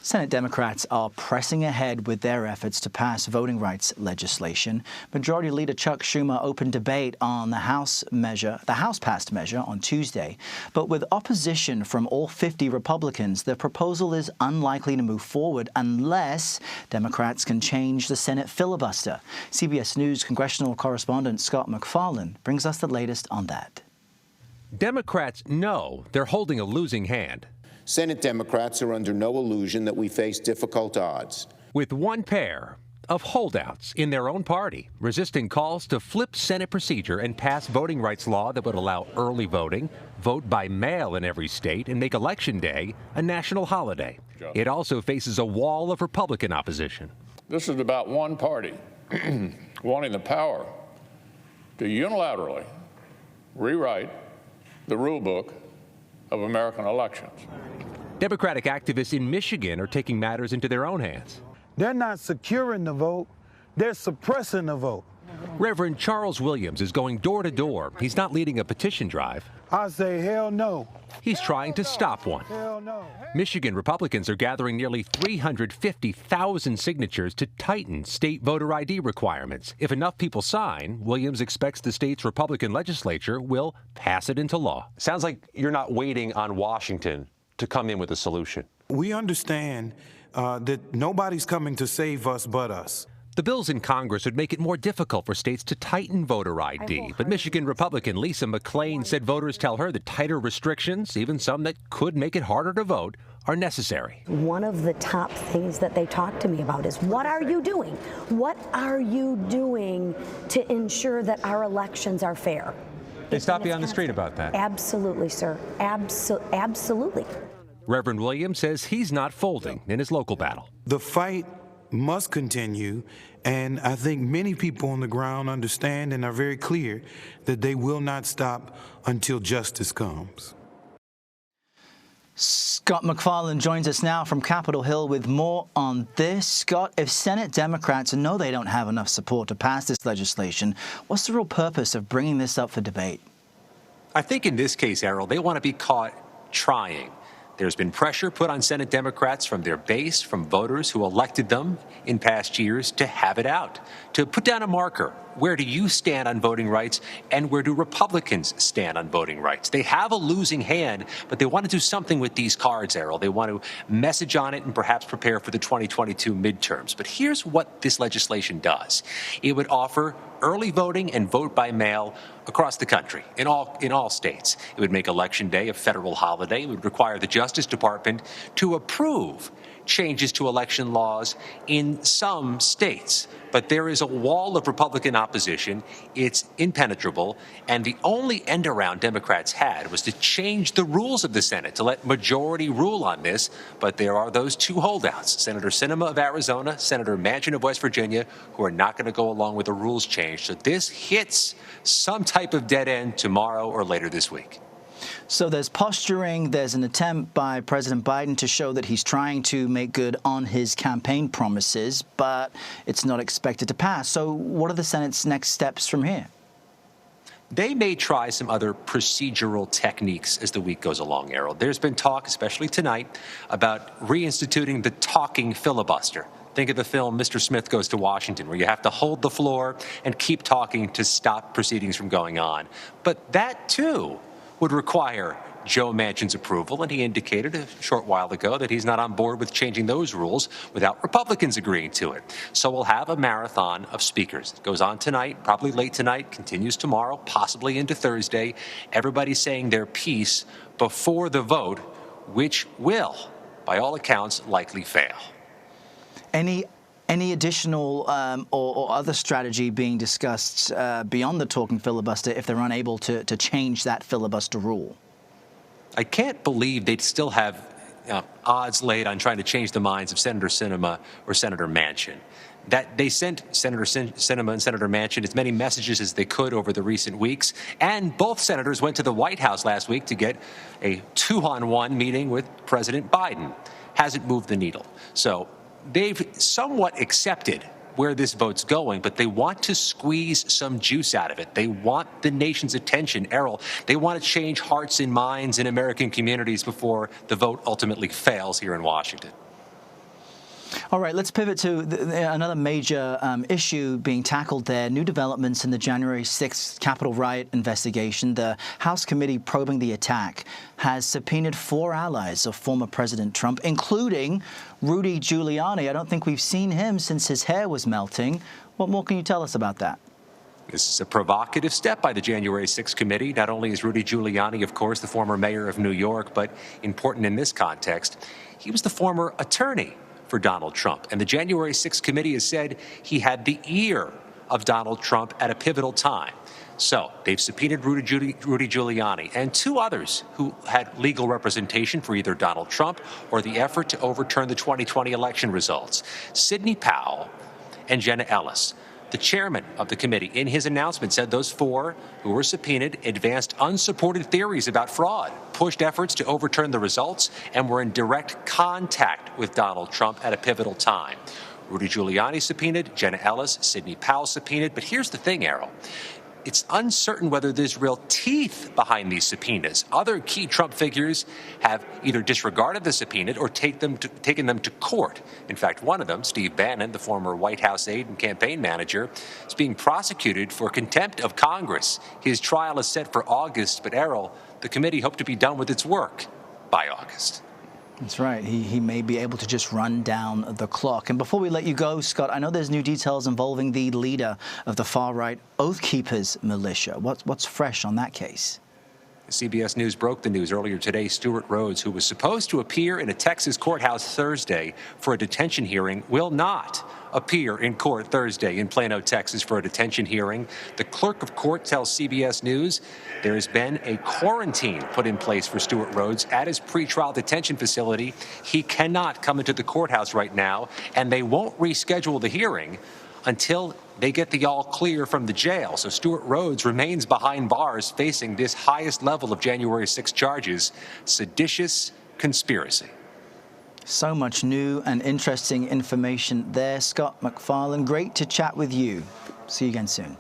Senate Democrats are pressing ahead with their efforts to pass voting rights legislation. Majority Leader Chuck Schumer opened debate on the House-passed measure on Tuesday. But with opposition from all 50 Republicans, the proposal is unlikely to move forward unless Democrats can change the Senate filibuster. CBS News congressional correspondent Scott MacFarlane brings us the latest on that. Democrats know they're holding a losing hand. Senate Democrats are under no illusion that we face difficult odds. With one pair of holdouts in their own party, resisting calls to flip Senate procedure and pass voting rights law that would allow early voting, vote by mail in every state, and make Election Day a national holiday. It also faces a wall of Republican opposition. This is about one party wanting the power to unilaterally rewrite the rule book of American elections. Democratic activists in Michigan are taking matters into their own hands. They're not securing the vote, they're suppressing the vote. Reverend Charles Williams is going door to door. He's not leading a petition drive. I say hell no. He's trying to stop one. Hell no. Michigan Republicans are gathering nearly 350,000 signatures to tighten state voter ID requirements. If enough people sign, Williams expects the state's Republican legislature will pass it into law. Sounds like you're not waiting on Washington to come in with a solution. We understand that nobody's coming to save us but us. The bills in Congress would make it more difficult for states to tighten voter ID. But Michigan Republican Lisa McClain said voters tell her that tighter restrictions, even some that could make it harder to vote, are necessary. One of the top things that they talk to me about is, what are you doing? What are you doing to ensure that our elections are fair? They stopped you on the street about that? Absolutely, sir. Absolutely. Reverend Williams says he's not folding in his local battle. The fight must continue, and I think many people on the ground understand and are very clear that they will not stop until justice comes. Scott MacFarlane joins us now from Capitol Hill with more on this. Scott, if Senate Democrats know they don't have enough support to pass this legislation, what's the real purpose of bringing this up for debate? I think in this case, Errol, they want to be caught trying. There's been pressure put on Senate Democrats from their base, from voters who elected them in past years, to have it out, to put down a marker. Where do you stand on voting rights, and where do Republicans stand on voting rights? They have a losing hand, but they want to do something with these cards, Errol. They want to message on it and perhaps prepare for the 2022 midterms. But here's what this legislation does. It would offer early voting and vote by mail across the country, in all states. It would make Election Day a federal holiday. It would require the Justice Department to approve changes to election laws in some states. But there is a wall of Republican opposition. It's impenetrable. And the only end around Democrats had was to change the rules of the Senate, to let majority rule on this. But there are those two holdouts, Senator Sinema of Arizona, Senator Manchin of West Virginia, who are not going to go along with the rules change. So this hits some type of dead end tomorrow or later this week. So there's posturing, there's an attempt by President Biden to show that he's trying to make good on his campaign promises, but it's not expected to pass. So what are the Senate's next steps from here? They may try some other procedural techniques as the week goes along, Errol. There's been talk, especially tonight, about reinstituting the talking filibuster. Think of the film Mr. Smith Goes to Washington, where you have to hold the floor and keep talking to stop proceedings from going on. But that, too, would require Joe Manchin's approval, and he indicated a short while ago that he's not on board with changing those rules without Republicans agreeing to it. So we'll have a marathon of speakers. It goes on tonight, probably late tonight, continues tomorrow, possibly into Thursday. Everybody's saying their piece before the vote, which will, by all accounts, likely fail. Any additional or other strategy being discussed beyond the talking filibuster if they're unable to change that filibuster rule? I can't believe they'd still have odds laid on trying to change the minds of Senator Sinema or Senator Manchin. That they sent Senator Sinema and Senator Manchin as many messages as they could over the recent weeks, and both senators went to the White House last week to get a 2-on-1 meeting with President Biden. Hasn't moved the needle. So they've somewhat accepted where this vote's going, but they want to squeeze some juice out of it. They want the nation's attention, Errol. They want to change hearts and minds in American communities before the vote ultimately fails here in Washington. All right, let's pivot to another major issue being tackled there. New developments in the January 6th Capitol riot investigation. The House committee probing the attack has subpoenaed 4 allies of former President Trump, including Rudy Giuliani. I don't think we've seen him since his hair was melting. What more can you tell us about that? This is a provocative step by the January 6th committee. Not only is Rudy Giuliani, of course, the former mayor of New York, but important in this context, he was the former attorney for Donald Trump. And the January 6th committee has said he had the ear of Donald Trump at a pivotal time. So they've subpoenaed Rudy Giuliani and 2 others who had legal representation for either Donald Trump or the effort to overturn the 2020 election results, Sidney Powell and Jenna Ellis. The chairman of the committee, in his announcement, said those 4 who were subpoenaed advanced unsupported theories about fraud, pushed efforts to overturn the results, and were in direct contact with Donald Trump at a pivotal time. Rudy Giuliani subpoenaed, Jenna Ellis, Sidney Powell subpoenaed. But here's the thing, Errol. It's uncertain whether there's real teeth behind these subpoenas. Other key Trump figures have either disregarded the subpoena or taken them to court. In fact, one of them, Steve Bannon, the former White House aide and campaign manager, is being prosecuted for contempt of Congress. His trial is set for August, but Errol, the committee hoped to be done with its work by August. That's right. He may be able to just run down the clock. And before we let you go, Scott, I know there's new details involving the leader of the far-right Oath Keepers militia. What's fresh on that case? CBS News broke the news earlier today. Stuart Rhodes, who was supposed to appear in a Texas courthouse Thursday for a detention hearing, will not appear in court Thursday in Plano, Texas for a detention hearing. The clerk of court tells CBS News there has been a quarantine put in place for Stuart Rhodes at his pretrial detention facility. He cannot come into the courthouse right now, and they won't reschedule the hearing until they get the all clear from the jail. So Stuart Rhodes remains behind bars facing this highest level of January 6 charges, seditious conspiracy. So much new and interesting information there. Scott MacFarlane, great to chat with you. See you again soon.